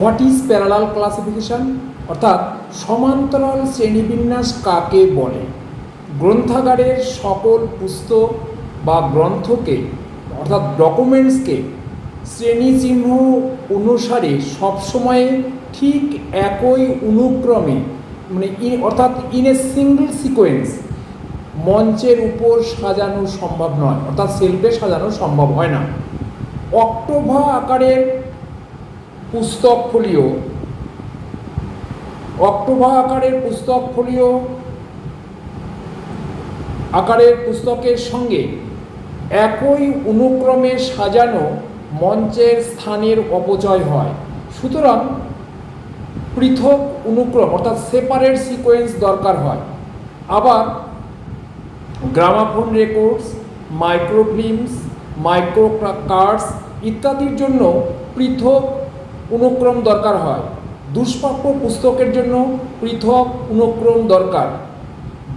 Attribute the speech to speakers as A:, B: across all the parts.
A: What is parallel classification অর্থাৎ সমান্তরাল শ্রেণীবিন্যাস কাকে বলে? গ্রন্থাগারের সকল পুস্তক বা গ্রন্থকে অর্থাৎ ডকুমেন্টসকে শ্রেণীচিহ্ন অনুসারে সবসময় ঠিক একই অনুক্রমে অর্থাৎ ইন এ সিঙ্গল সিকোয়েন্স মঞ্চের উপর সাজানো সম্ভব নয়, অর্থাৎ সেলফে সাজানো সম্ভব হয় না। অক্টোভা আকারের পুস্তক ফোলিও আকারের পুস্তকের সঙ্গে একই অনুক্রমে সাজানো মঞ্চের স্থানের অপচয় হয়। সুতরাং পৃথক অনুক্রম অর্থাৎ সেপারেট সিকোয়েন্স দরকার হয়। আবার গ্রামাফোন রেকর্ডস, মাইক্রোফিল্মস, মাইক্রো কার্ডস ইত্যাদির জন্য পৃথক অনুক্রম দরকার হয়। দুষ্প্রাপ্য পুস্তকের জন্য পৃথক অনুক্রম দরকার।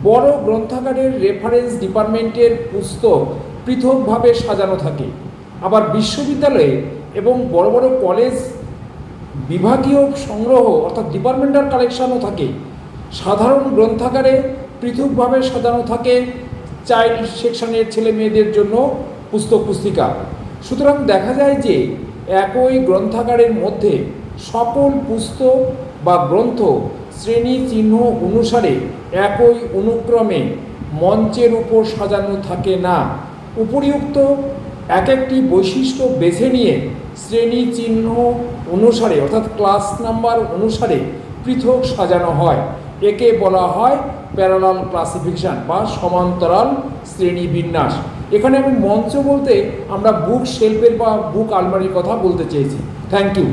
A: বড় গ্রন্থাগারের রেফারেন্স ডিপার্টমেন্টের পুস্তক পৃথকভাবে সাজানো থাকে। আবার বিশ্ববিদ্যালয়ে এবং বড় বড় কলেজ বিভাগীয় সংগ্রহ অর্থাৎ ডিপার্টমেন্টাল কালেকশনও থাকে। সাধারণ গ্রন্থাগারে পৃথকভাবে সাজানো থাকে চাইল্ড সেকশনের ছেলে মেয়েদের জন্য পুস্তক পুস্তিকা। সুতরাং দেখা যায় যে একই গ্রন্থাগারের মধ্যে সকল পুস্তক বা গ্রন্থ শ্রেণী চিহ্ন অনুসারে একই অনুক্রমে মঞ্চের উপর সাজানো থাকে না। উপরিউক্ত এক একটি বৈশিষ্ট্য বেছে নিয়ে শ্রেণী চিহ্ন অনুসারে অর্থাৎ ক্লাস নাম্বার অনুসারে পৃথক সাজানো হয়। একে বলা হয় প্যারালাল ক্লাসিফিকেশন বা সমান্তরাল শ্রেণীবিন্যাস। এখানে আমি মঞ্চ বলতে আমরা বুক শেলফের বা বুক আলমারির কথা বলতে চেয়েছি। Thank you.